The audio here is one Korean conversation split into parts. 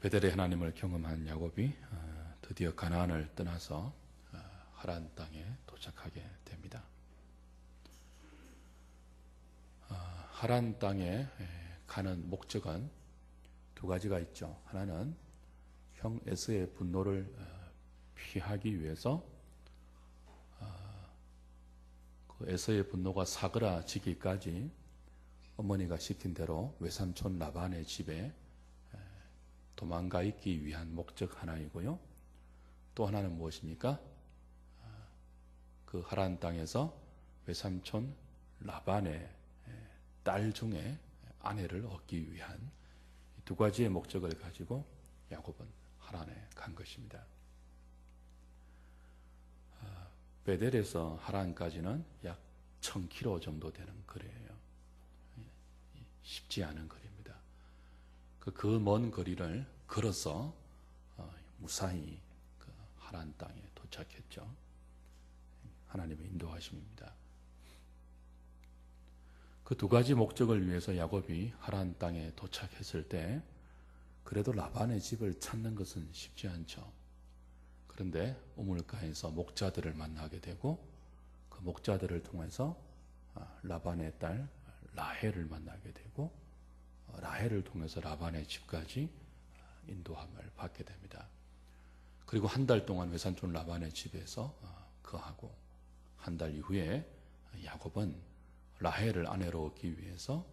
베델의 하나님을 경험한 야곱이 드디어 가나안을 떠나서 하란 땅에 도착하게 됩니다. 하란 땅에 가는 목적은 두 가지가 있죠. 하나는 형 에서의 분노를 피하기 위해서 그 에서의 분노가 사그라지기까지 어머니가 시킨 대로 외삼촌 라반의 집에 도망가 있기 위한 목적 하나이고요. 또 하나는 무엇입니까? 그 하란 땅에서 외삼촌 라반의 딸 중에 아내를 얻기 위한 두 가지의 목적을 가지고 야곱은 하란에 간 것입니다. 베델에서 하란까지는 약 1000km 정도 되는 거리예요. 쉽지 않은 거리입니다. 그 먼 거리를 걸어서 무사히 그 하란 땅에 도착했죠. 하나님의 인도하심입니다. 그 두 가지 목적을 위해서 야곱이 하란 땅에 도착했을 때 그래도 라반의 집을 찾는 것은 쉽지 않죠. 그런데 우물가에서 목자들을 만나게 되고 그 목자들을 통해서 라반의 딸 라헬을 만나게 되고 라헬을 통해서 라반의 집까지 인도함을 받게 됩니다. 그리고 한 달 동안 외삼촌 라반의 집에서 거하고 한 달 이후에 야곱은 라헬을 아내로 얻기 위해서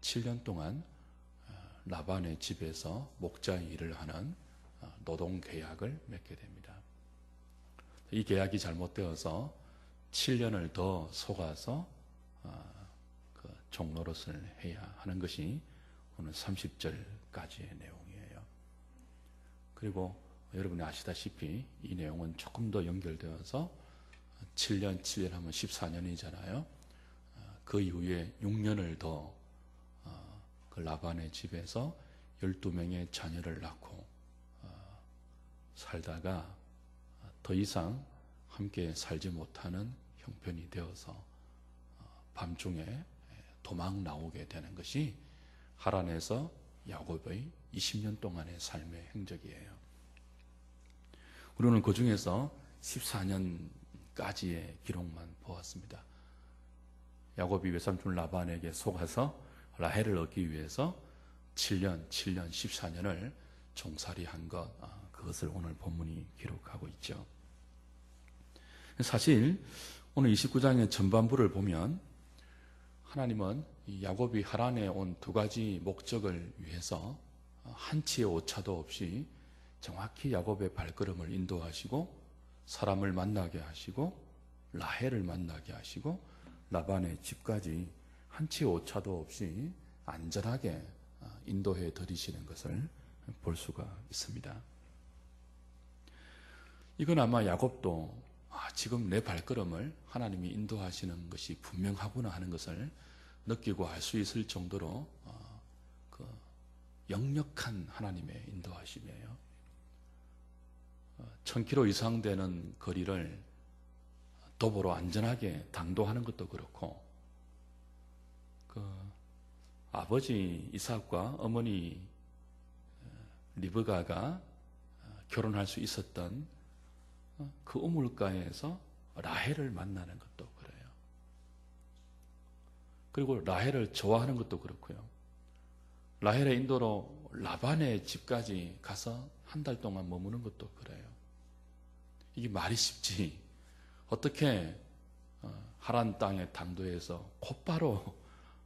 7년 동안 라반의 집에서 목자 일을 하는 노동 계약을 맺게 됩니다. 이 계약이 잘못되어서 7년을 더 속아서 그 종노릇을 해야 하는 것이 오늘 30절까지의 내용이에요. 그리고 여러분이 아시다시피 이 내용은 조금 더 연결되어서 7년 하면 14년이잖아요. 그 이후에 6년을 더 그 라반의 집에서 12명의 자녀를 낳고 살다가 더 이상 함께 살지 못하는 형편이 되어서 밤중에 도망 나오게 되는 것이 하란에서 야곱의 20년 동안의 삶의 행적이에요. 우리는 그 중에서 14년까지의 기록만 보았습니다. 야곱이 외삼촌 라반에게 속아서 라헬을 얻기 위해서 7년, 14년을 종살이한 것, 그것을 오늘 본문이 기록하고 있죠. 사실 오늘 29장의 전반부를 보면 하나님은 야곱이 하란에 온 두 가지 목적을 위해서 한치의 오차도 없이 정확히 야곱의 발걸음을 인도하시고 사람을 만나게 하시고 라헬을 만나게 하시고 라반의 집까지 한치의 오차도 없이 안전하게 인도해 드리시는 것을 볼 수가 있습니다. 이건 아마 야곱도 지금 내 발걸음을 하나님이 인도하시는 것이 분명하구나 하는 것을 느끼고 알 수 있을 정도로 그 역력한 하나님의 인도하심이에요. 1000km 이상 되는 거리를 도보로 안전하게 당도하는 것도 그렇고 그 아버지 이삭과 어머니 리브가가 결혼할 수 있었던 그 우물가에서 라헬을 만나는 것도 그래요. 그리고 라헬을 좋아하는 것도 그렇고요. 라헬의 인도로 라반의 집까지 가서 한 달 동안 머무는 것도 그래요. 이게 말이 쉽지. 어떻게 하란 땅의 당도에서 곧바로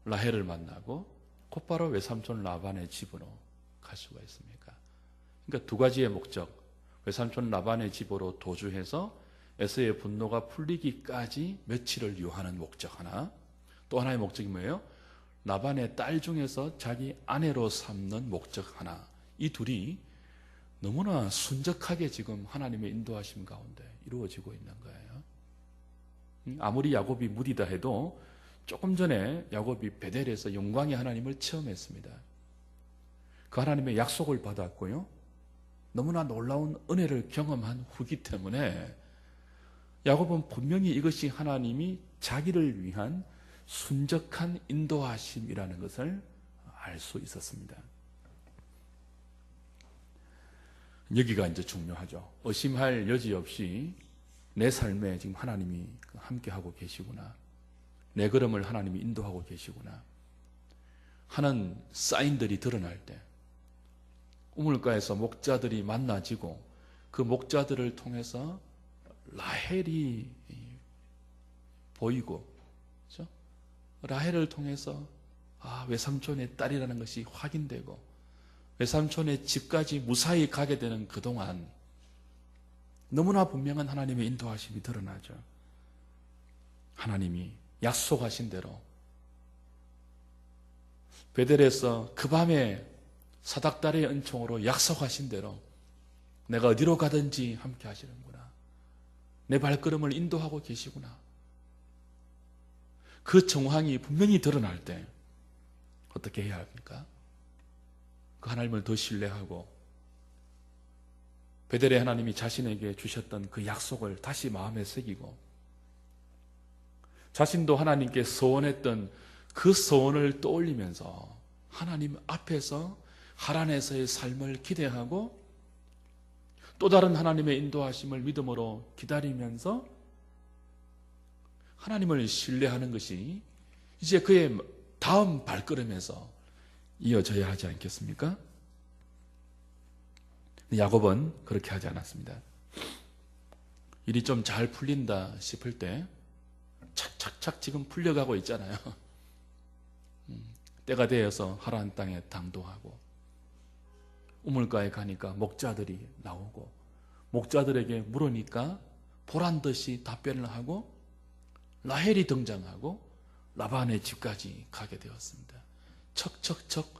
라헬을 만나고 곧바로 외삼촌 라반의 집으로 갈 수가 있습니까? 그러니까 두 가지의 목적. 외삼촌 라반의 집으로 도주해서 에서의 분노가 풀리기까지 며칠을 유하는 목적 하나, 또 하나의 목적이 뭐예요? 라반의 딸 중에서 자기 아내로 삼는 목적 하나. 이 둘이 너무나 순적하게 지금 하나님의 인도하심 가운데 이루어지고 있는 거예요. 아무리 야곱이 무디다 해도 조금 전에 야곱이 베델에서 영광의 하나님을 체험했습니다. 그 하나님의 약속을 받았고요. 너무나 놀라운 은혜를 경험한 후기 때문에 야곱은 분명히 이것이 하나님이 자기를 위한 순적한 인도하심이라는 것을 알 수 있었습니다. 여기가 이제 중요하죠. 의심할 여지 없이 내 삶에 지금 하나님이 함께하고 계시구나, 내 걸음을 하나님이 인도하고 계시구나 하는 사인들이 드러날 때, 우물가에서 목자들이 만나지고 그 목자들을 통해서 라헬이 보이고, 그렇죠? 라헬을 통해서 외삼촌의 딸이라는 것이 확인되고 외삼촌의 집까지 무사히 가게 되는 그동안 너무나 분명한 하나님의 인도하심이 드러나죠. 하나님이 약속하신 대로 베델에서 그 밤에 사닥다리의 은총으로 약속하신 대로 내가 어디로 가든지 함께 하시는구나, 내 발걸음을 인도하고 계시구나, 그 정황이 분명히 드러날 때 어떻게 해야 합니까? 그 하나님을 더 신뢰하고 베델의 하나님이 자신에게 주셨던 그 약속을 다시 마음에 새기고 자신도 하나님께 서원했던 그 서원을 떠올리면서 하나님 앞에서 하란에서의 삶을 기대하고 또 다른 하나님의 인도하심을 믿음으로 기다리면서 하나님을 신뢰하는 것이 이제 그의 다음 발걸음에서 이어져야 하지 않겠습니까? 야곱은 그렇게 하지 않았습니다. 일이 좀 잘 풀린다 싶을 때 착착착 지금 풀려가고 있잖아요. 때가 되어서 하란 땅에 당도하고 우물가에 가니까 목자들이 나오고 목자들에게 물으니까 보란듯이 답변을 하고 라헬이 등장하고 라반의 집까지 가게 되었습니다. 척척척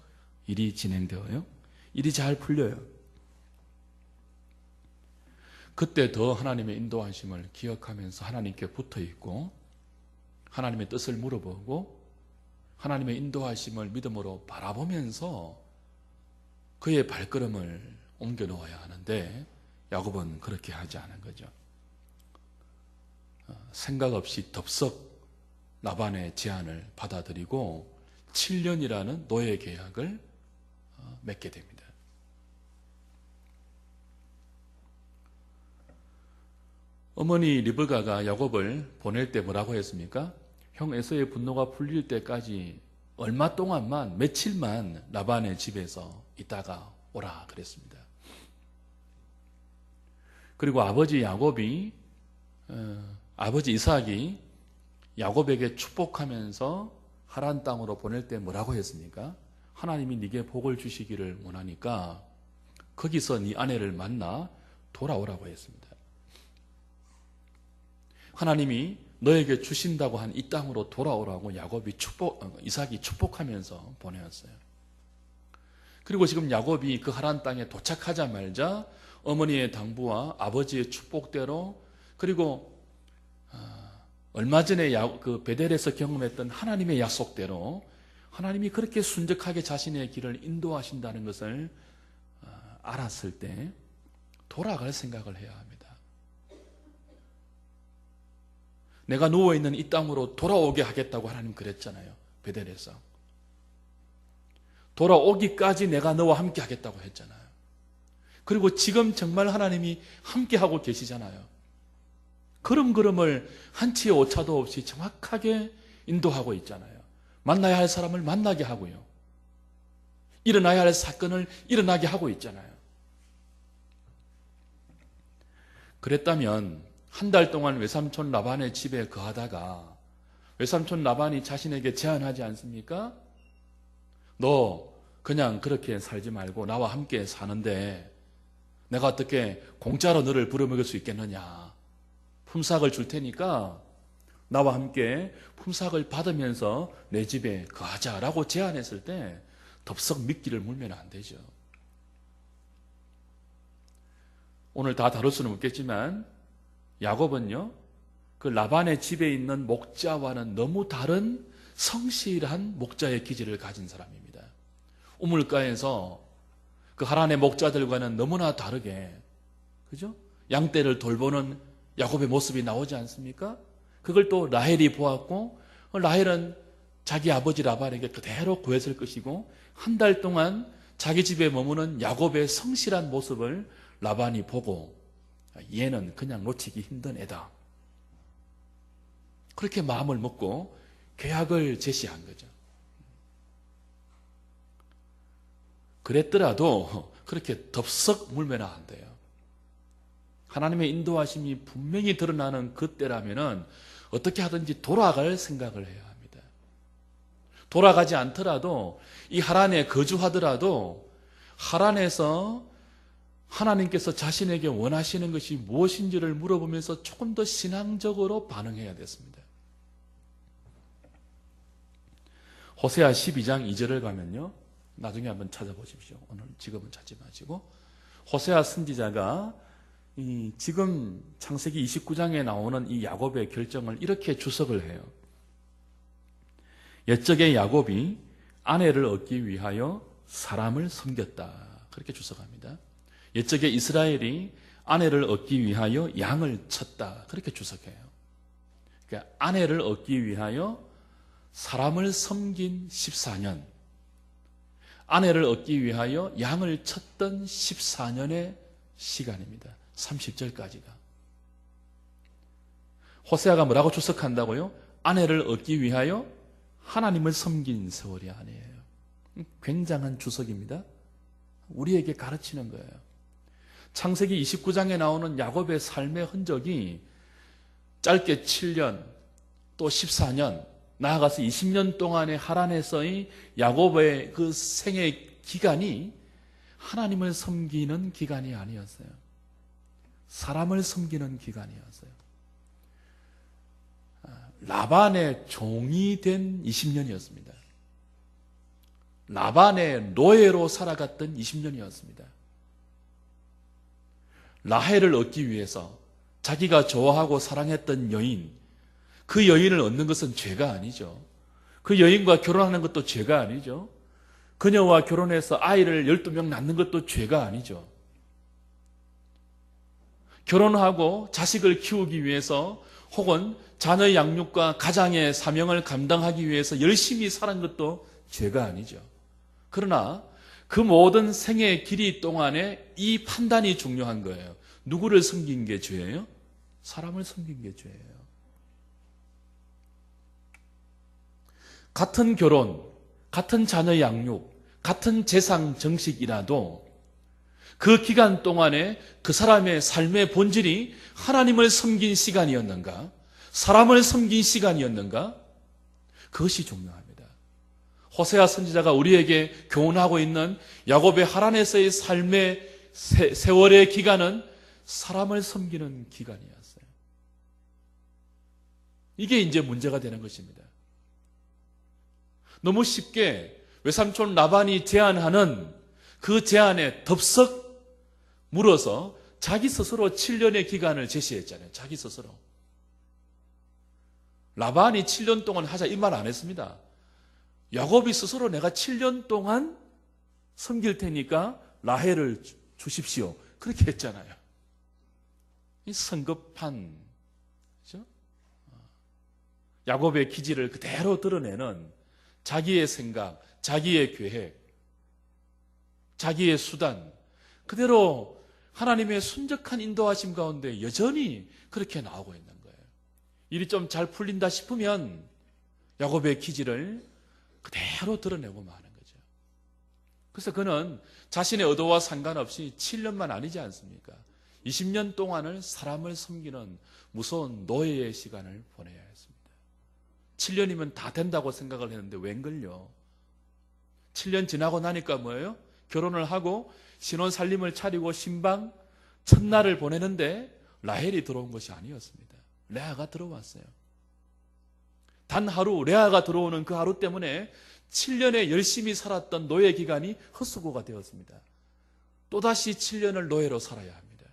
일이 진행되어요. 일이 잘 풀려요. 그때 더 하나님의 인도하심을 기억하면서 하나님께 붙어있고 하나님의 뜻을 물어보고 하나님의 인도하심을 믿음으로 바라보면서 그의 발걸음을 옮겨 놓아야 하는데 야곱은 그렇게 하지 않은 거죠. 생각 없이 덥석 라반의 제안을 받아들이고 7년이라는 노예 계약을 맺게 됩니다. 어머니 리브가가 야곱을 보낼 때 뭐라고 했습니까? 형 에서의 분노가 풀릴 때까지 얼마 동안만, 며칠만 라반의 집에서 있다가 오라 그랬습니다. 그리고 아버지 이삭이 야곱에게 축복하면서 하란 땅으로 보낼 때 뭐라고 했습니까? 하나님이 네게 복을 주시기를 원하니까 거기서 네 아내를 만나 돌아오라고 했습니다. 하나님이 너에게 주신다고 한 이 땅으로 돌아오라고 이삭이 축복하면서 보내었어요. 그리고 지금 야곱이 그 하란 땅에 도착하자마자 어머니의 당부와 아버지의 축복대로 그리고 얼마 전에 그 베델에서 경험했던 하나님의 약속대로 하나님이 그렇게 순적하게 자신의 길을 인도하신다는 것을 알았을 때 돌아갈 생각을 해야 합니다. 내가 누워있는 이 땅으로 돌아오게 하겠다고 하나님 그랬잖아요. 베델에서. 돌아오기까지 내가 너와 함께 하겠다고 했잖아요. 그리고 지금 정말 하나님이 함께하고 계시잖아요. 걸음걸음을 한치의 오차도 없이 정확하게 인도하고 있잖아요. 만나야 할 사람을 만나게 하고요. 일어나야 할 사건을 일어나게 하고 있잖아요. 그랬다면 한 달 동안 외삼촌 라반의 집에 거하다가 외삼촌 라반이 자신에게 제안하지 않습니까? 너 그냥 그렇게 살지 말고 나와 함께 사는데 내가 어떻게 공짜로 너를 부려먹을 수 있겠느냐. 품삯을 줄 테니까 나와 함께 품삯을 받으면서 내 집에 거하자라고 제안했을 때 덥석 미끼를 물면 안 되죠. 오늘 다 다룰 수는 없겠지만 야곱은요, 그 라반의 집에 있는 목자와는 너무 다른 성실한 목자의 기질을 가진 사람입니다. 우물가에서 그 하란의 목자들과는 너무나 다르게, 그죠? 양떼를 돌보는 야곱의 모습이 나오지 않습니까? 그걸 또 라헬이 보았고, 라헬은 자기 아버지 라반에게 그대로 구했을 것이고, 한 달 동안 자기 집에 머무는 야곱의 성실한 모습을 라반이 보고 얘는 그냥 놓치기 힘든 애다. 그렇게 마음을 먹고 계약을 제시한 거죠. 그랬더라도 그렇게 덥석 물면 안 돼요. 하나님의 인도하심이 분명히 드러나는 그때라면은 어떻게 하든지 돌아갈 생각을 해야 합니다. 돌아가지 않더라도 이 하란에 거주하더라도 하란에서 하나님께서 자신에게 원하시는 것이 무엇인지를 물어보면서 조금 더 신앙적으로 반응해야 됐습니다. 호세아 12장 2절을 가면요. 나중에 한번 찾아보십시오. 오늘 지금은 찾지 마시고. 호세아 선지자가 지금 창세기 29장에 나오는 이 야곱의 결정을 이렇게 주석을 해요. 옛적에 야곱이 아내를 얻기 위하여 사람을 섬겼다. 그렇게 주석합니다. 옛적에 이스라엘이 아내를 얻기 위하여 양을 쳤다. 그렇게 주석해요. 그러니까 아내를 얻기 위하여 사람을 섬긴 14년, 아내를 얻기 위하여 양을 쳤던 14년의 시간입니다. 30절까지가. 호세아가 뭐라고 주석한다고요? 아내를 얻기 위하여 하나님을 섬긴 세월이 아니에요. 굉장한 주석입니다. 우리에게 가르치는 거예요. 창세기 29장에 나오는 야곱의 삶의 흔적이 짧게 7년, 또 14년, 나아가서 20년 동안의 하란에서의 야곱의 그 생의 기간이 하나님을 섬기는 기간이 아니었어요. 사람을 섬기는 기간이었어요. 라반의 종이 된 20년이었습니다. 라반의 노예로 살아갔던 20년이었습니다. 라헬을 얻기 위해서 자기가 좋아하고 사랑했던 여인, 그 여인을 얻는 것은 죄가 아니죠. 그 여인과 결혼하는 것도 죄가 아니죠. 그녀와 결혼해서 아이를 12명 낳는 것도 죄가 아니죠. 결혼하고 자식을 키우기 위해서 혹은 자녀 양육과 가장의 사명을 감당하기 위해서 열심히 사는 것도 죄가 아니죠. 그러나 그 모든 생애의 길이 동안에 이 판단이 중요한 거예요. 누구를 섬긴 게 죄예요? 사람을 섬긴 게 죄예요. 같은 결혼, 같은 자녀 양육, 같은 재상 정식이라도 그 기간 동안에 그 사람의 삶의 본질이 하나님을 섬긴 시간이었는가? 사람을 섬긴 시간이었는가? 그것이 중요합니다. 호세아 선지자가 우리에게 교훈하고 있는 야곱의 하란에서의 삶의 세월의 기간은 사람을 섬기는 기간이었어요. 이게 이제 문제가 되는 것입니다. 너무 쉽게 외삼촌 라반이 제안하는 그 제안에 덥석 물어서 자기 스스로 7년의 기간을 제시했잖아요. 자기 스스로. 라반이 7년 동안 하자 이 말 안 했습니다. 야곱이 스스로 내가 7년 동안 섬길 테니까 라헬을 주십시오. 그렇게 했잖아요. 이 성급한, 그렇죠? 야곱의 기질을 그대로 드러내는 자기의 생각, 자기의 계획, 자기의 수단, 그대로 하나님의 순적한 인도하심 가운데 여전히 그렇게 나오고 있는 거예요. 일이 좀 잘 풀린다 싶으면 야곱의 기질을 그대로 드러내고 마는 거죠. 그래서 그는 자신의 의도와 상관없이 7년만 아니지 않습니까? 20년 동안을 사람을 섬기는 무서운 노예의 시간을 보내야 했습니다. 7년이면 다 된다고 생각을 했는데 웬걸요? 7년 지나고 나니까 뭐예요? 결혼을 하고 신혼 살림을 차리고 신방 첫날을 보내는데 라헬이 들어온 것이 아니었습니다. 레아가 들어왔어요. 단 하루 레아가 들어오는 그 하루 때문에 7년에 열심히 살았던 노예 기간이 헛수고가 되었습니다. 또다시 7년을 노예로 살아야 합니다.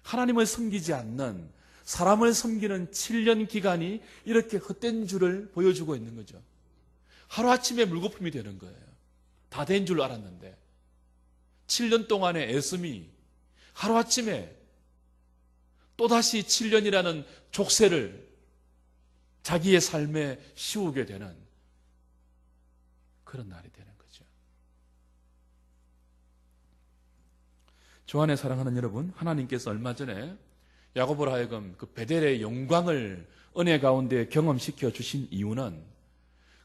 하나님을 섬기지 않는 사람을 섬기는 7년 기간이 이렇게 헛된 줄을 보여주고 있는 거죠. 하루아침에 물거품이 되는 거예요. 다 된 줄 알았는데 7년 동안의 애씀이 하루아침에 또다시 7년이라는 족쇄를 자기의 삶에 씌우게 되는 그런 날이 되는 거죠. 주 안에 사랑하는 여러분, 하나님께서 얼마 전에 야고보로 하여금 그 베델의 영광을 은혜 가운데 경험시켜 주신 이유는,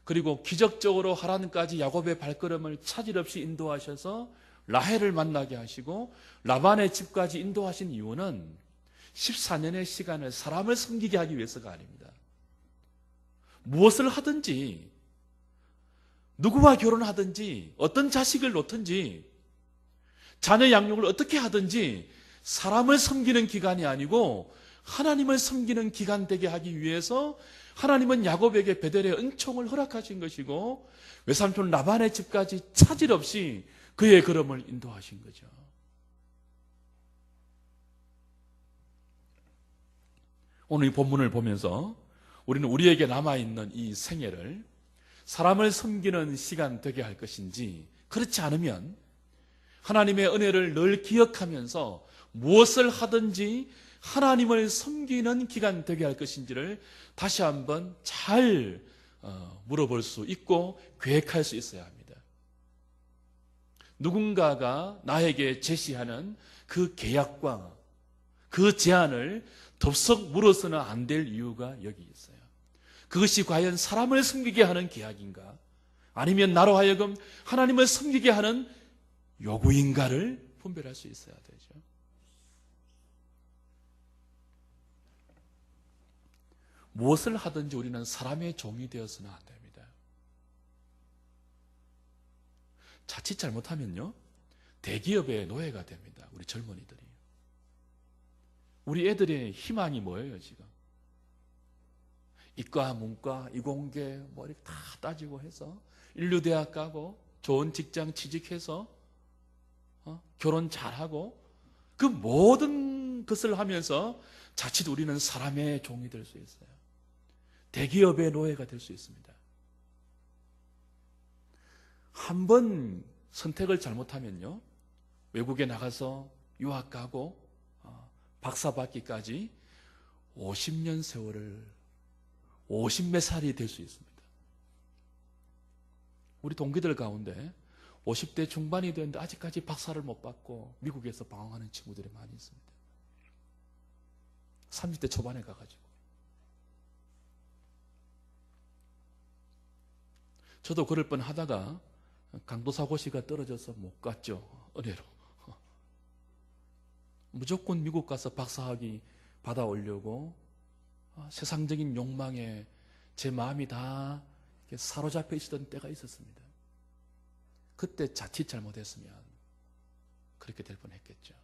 그리고 기적적으로 하란까지 야곱의 발걸음을 차질 없이 인도하셔서 라헬을 만나게 하시고 라반의 집까지 인도하신 이유는 14년의 시간을 사람을 섬기게 하기 위해서가 아닙니다. 무엇을 하든지, 누구와 결혼하든지, 어떤 자식을 놓든지, 자녀 양육을 어떻게 하든지 사람을 섬기는 기간이 아니고 하나님을 섬기는 기간 되게 하기 위해서 하나님은 야곱에게 베델의 은총을 허락하신 것이고 외삼촌 라반의 집까지 차질 없이 그의 걸음을 인도하신 거죠. 오늘 이 본문을 보면서 우리는 우리에게 남아있는 이 생애를 사람을 섬기는 시간 되게 할 것인지, 그렇지 않으면 하나님의 은혜를 늘 기억하면서 무엇을 하든지 하나님을 섬기는 기간 되게 할 것인지를 다시 한번 잘 물어볼 수 있고 계획할 수 있어야 합니다. 누군가가 나에게 제시하는 그 계약과 그 제안을 덥석 물어서는 안 될 이유가 여기 있어요. 그것이 과연 사람을 섬기게 하는 계약인가, 아니면 나로 하여금 하나님을 섬기게 하는 요구인가를 분별할 수 있어야 되죠. 무엇을 하든지 우리는 사람의 종이 되어서는 안 됩니다. 자칫 잘못하면요, 대기업의 노예가 됩니다. 우리 젊은이들이. 우리 애들의 희망이 뭐예요, 지금? 이과, 문과, 이공계 뭐 이렇게 다 따지고 해서 인류대학 가고 좋은 직장 취직해서 결혼 잘하고 그 모든 것을 하면서 자칫 우리는 사람의 종이 될 수 있어요. 대기업의 노예가 될 수 있습니다. 한 번 선택을 잘못하면요, 외국에 나가서 유학 가고 박사 받기까지 50년 세월을 50몇 살이 될 수 있습니다. 우리 동기들 가운데 50대 중반이 됐는데 아직까지 박사를 못 받고 미국에서 방황하는 친구들이 많이 있습니다. 30대 초반에 가가지고. 저도 그럴 뻔 하다가 강도사고시가 떨어져서 못 갔죠. 은혜로. 무조건 미국 가서 박사학위 받아오려고 세상적인 욕망에 제 마음이 다 사로잡혀 있었던 때가 있었습니다. 그때 자칫 잘못했으면 그렇게 될 뻔했겠죠.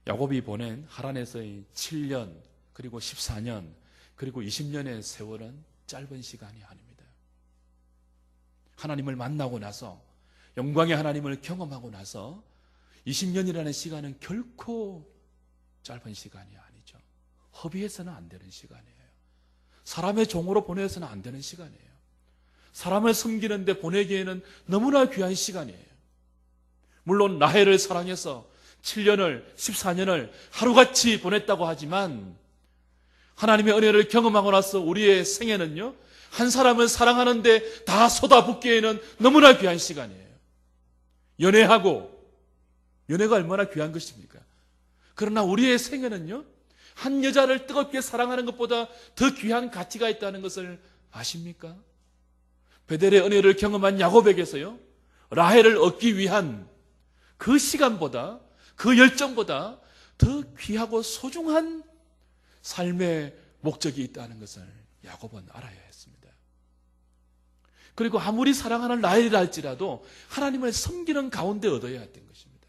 야곱이 보낸 하란에서의 7년, 그리고 14년, 그리고 20년의 세월은 짧은 시간이 아닙니다. 하나님을 만나고 나서, 영광의 하나님을 경험하고 나서 20년이라는 시간은 결코 짧은 시간이 아니죠. 허비해서는 안 되는 시간이에요. 사람의 종으로 보내서는 안 되는 시간이에요. 사람을 섬기는데 보내기에는 너무나 귀한 시간이에요. 물론 라헬을 사랑해서 7년을, 14년을 하루같이 보냈다고 하지만 하나님의 은혜를 경험하고 나서 우리의 생애는요, 한 사람을 사랑하는데 다 쏟아붓기에는 너무나 귀한 시간이에요. 연애가 얼마나 귀한 것입니까? 그러나 우리의 생애는요, 한 여자를 뜨겁게 사랑하는 것보다 더 귀한 가치가 있다는 것을 아십니까? 베델의 은혜를 경험한 야곱에게서요, 라헬을 얻기 위한 그 시간보다, 그 열정보다 더 귀하고 소중한 삶의 목적이 있다는 것을 야곱은 알아야 했습니다. 그리고 아무리 사랑하는 라헬이라 할지라도 하나님을 섬기는 가운데 얻어야 했던 것입니다.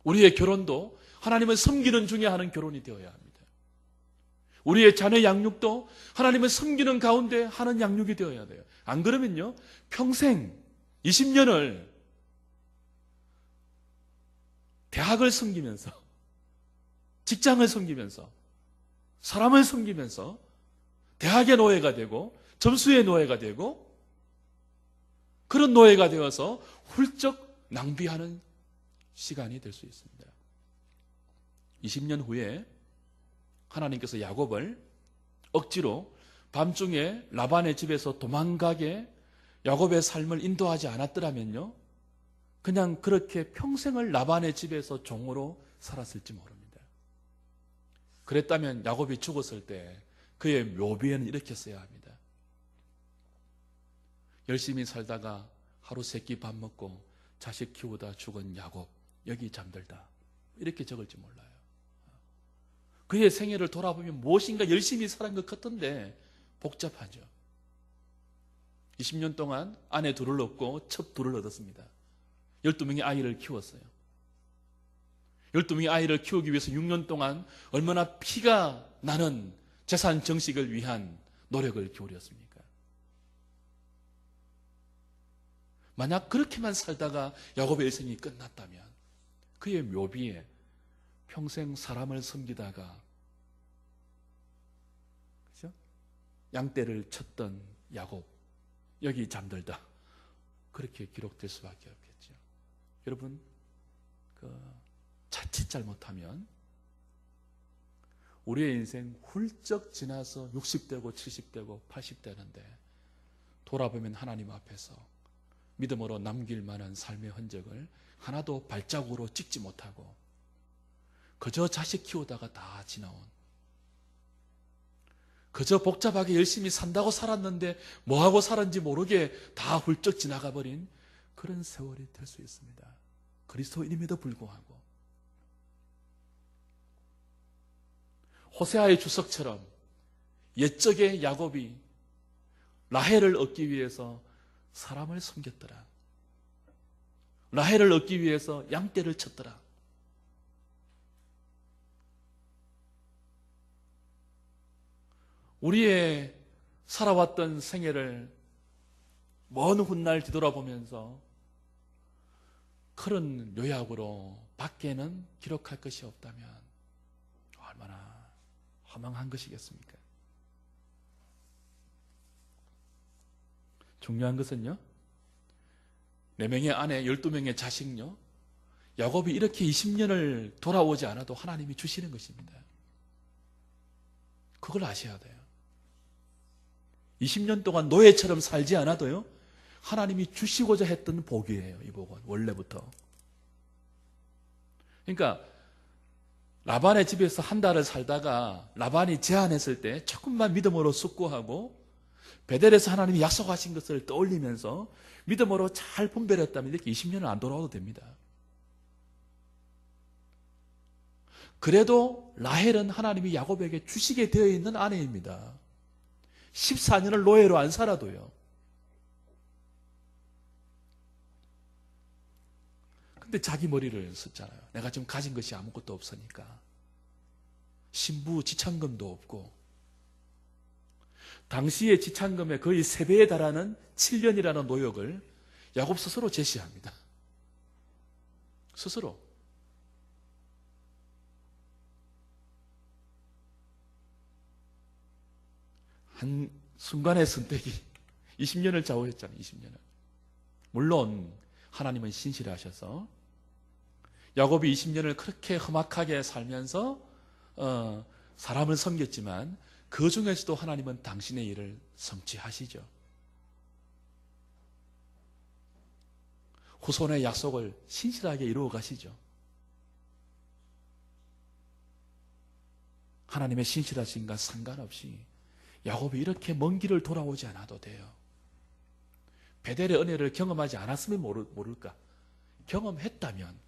우리의 결혼도 하나님을 섬기는 중에 하는 결혼이 되어야 합니다. 우리의 자녀 양육도 하나님을 섬기는 가운데 하는 양육이 되어야 돼요. 안 그러면요, 평생 20년을 대학을 섬기면서, 직장을 섬기면서, 사람을 섬기면서 대학의 노예가 되고 점수의 노예가 되고 그런 노예가 되어서 훌쩍 낭비하는 시간이 될 수 있습니다. 20년 후에 하나님께서 야곱을 억지로 밤중에 라반의 집에서 도망가게 야곱의 삶을 인도하지 않았더라면요, 그냥 그렇게 평생을 라반의 집에서 종으로 살았을지 모릅니다. 그랬다면 야곱이 죽었을 때 그의 묘비에는 이렇게 써야 합니다. 열심히 살다가 하루 세끼 밥 먹고 자식 키우다 죽은 야곱, 여기 잠들다, 이렇게 적을지 몰라요. 그의 생애를 돌아보면 무엇인가 열심히 살은 것 같던데 복잡하죠. 20년 동안 아내 둘을 얻고 첩 둘을 얻었습니다. 12명의 아이를 키웠어요. 12명의 아이를 키우기 위해서 6년 동안 얼마나 피가 나는 재산 정식을 위한 노력을 기울였습니까? 만약 그렇게만 살다가 야곱의 일생이 끝났다면 그의 묘비에 평생 사람을 섬기다가, 그렇죠? 양떼를 쳤던 야곱, 여기 잠들다, 그렇게 기록될 수밖에 없겠죠. 여러분, 자칫 잘못하면 우리의 인생 훌쩍 지나서 60대고 70대고 80대는데 돌아보면 하나님 앞에서 믿음으로 남길 만한 삶의 흔적을 하나도 발자국으로 찍지 못하고 그저 자식 키우다가 다 지나온, 그저 복잡하게 열심히 산다고 살았는데 뭐하고 살았는지 모르게 다 훌쩍 지나가 버린 그런 세월이 될 수 있습니다. 그리스도인임에도 불구하고 호세아의 주석처럼 옛적의 야곱이 라헬을 얻기 위해서 사람을 섬겼더라, 라헬을 얻기 위해서 양떼를 쳤더라. 우리의 살아왔던 생애를 먼 훗날 뒤돌아보면서 그런 요약으로 밖에는 기록할 것이 없다면 얼마나 허망한 것이겠습니까? 중요한 것은요, 4명의 아내, 12명의 자식요, 야곱이 이렇게 20년을 돌아오지 않아도 하나님이 주시는 것입니다. 그걸 아셔야 돼요. 20년 동안 노예처럼 살지 않아도요, 하나님이 주시고자 했던 복이에요. 이 복은 원래부터. 그러니까 라반의 집에서 한 달을 살다가 라반이 제안했을 때 조금만 믿음으로 숙고하고 베델에서 하나님이 약속하신 것을 떠올리면서 믿음으로 잘 분별했다면 이렇게 20년을 안 돌아와도 됩니다. 그래도 라헬은 하나님이 야곱에게 주시게 되어 있는 아내입니다. 14년을 노예로 안 살아도요. 근데 자기 머리를 썼잖아요. 내가 지금 가진 것이 아무것도 없으니까. 신부 지참금도 없고, 당시의 지참금의 거의 3배에 달하는 7년이라는 노역을 야곱 스스로 제시합니다. 스스로. 한 순간의 선택이 20년을 좌우했잖아요. 20년을. 물론 하나님은 신실하셔서 야곱이 20년을 그렇게 험악하게 살면서 사람을 섬겼지만 그 중에서도 하나님은 당신의 일을 성취하시죠. 후손의 약속을 신실하게 이루어 가시죠. 하나님의 신실하신가 상관없이 야곱이 이렇게 먼 길을 돌아오지 않아도 돼요. 베델의 은혜를 경험하지 않았으면 모를까? 경험했다면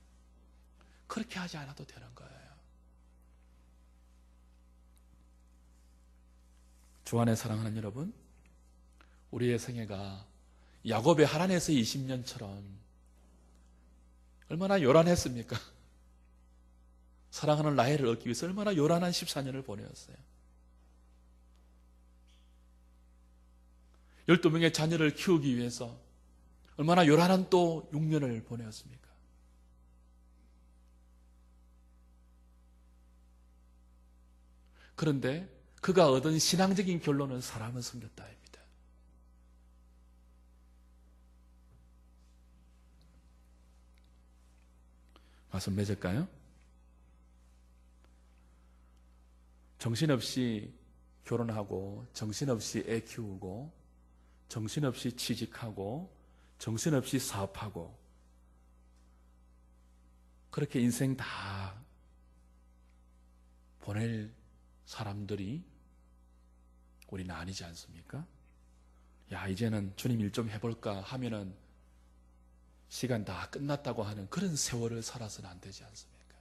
그렇게 하지 않아도 되는 거예요. 주 안에 사랑하는 여러분, 우리의 생애가 야곱의 하란에서 20년처럼 얼마나 요란했습니까? 사랑하는 라헬을 얻기 위해서 얼마나 요란한 14년을 보내었어요. 12명의 자녀를 키우기 위해서 얼마나 요란한 또 6년을 보내었습니까? 그런데 그가 얻은 신앙적인 결론은 사람을 섬겼다입니다. 말씀 맺을까요? 정신없이 결혼하고, 정신없이 애 키우고, 정신없이 취직하고, 정신없이 사업하고, 그렇게 인생 다 보낼 사람들이 우리는 아니지 않습니까? 야, 이제는 주님 일 좀 해볼까 하면은 시간 다 끝났다고 하는 그런 세월을 살아서는 안 되지 않습니까?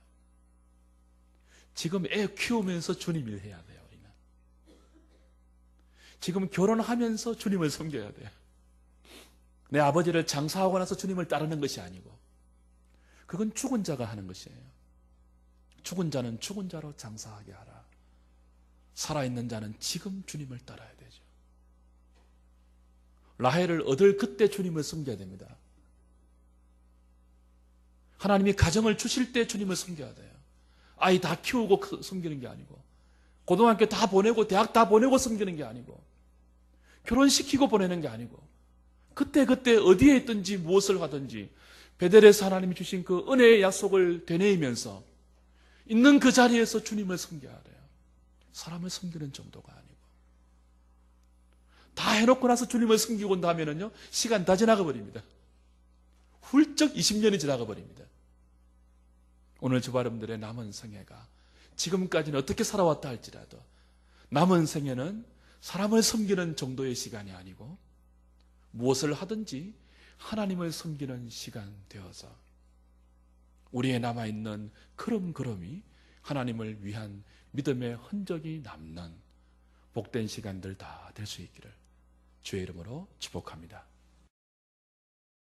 지금 애 키우면서 주님 일 해야 돼요, 우리는. 지금 결혼하면서 주님을 섬겨야 돼요. 내 아버지를 장사하고 나서 주님을 따르는 것이 아니고, 그건 죽은 자가 하는 것이에요. 죽은 자는 죽은 자로 장사하게 하라. 살아있는 자는 지금 주님을 따라야 되죠. 라헬을 얻을 그때 주님을 섬겨야 됩니다. 하나님이 가정을 주실 때 주님을 섬겨야 돼요. 아이 다 키우고 섬기는 게 아니고, 고등학교 다 보내고 대학 다 보내고 섬기는 게 아니고, 결혼시키고 보내는 게 아니고, 그때 어디에 있든지 무엇을 하든지 베델에서 하나님이 주신 그 은혜의 약속을 되뇌이면서 있는 그 자리에서 주님을 섬겨야 돼요. 사람을 섬기는 정도가 아니고. 다 해놓고 나서 주님을 섬기고 나면은요, 시간 다 지나가 버립니다. 훌쩍 20년이 지나가 버립니다. 오늘 저와 여러분들의 남은 생애가 지금까지는 어떻게 살아왔다 할지라도 남은 생애는 사람을 섬기는 정도의 시간이 아니고 무엇을 하든지 하나님을 섬기는 시간 되어서 우리의 남아있는 걸음걸음이 하나님을 위한 믿음의 흔적이 남는 복된 시간들 다 될 수 있기를 주의 이름으로 축복합니다.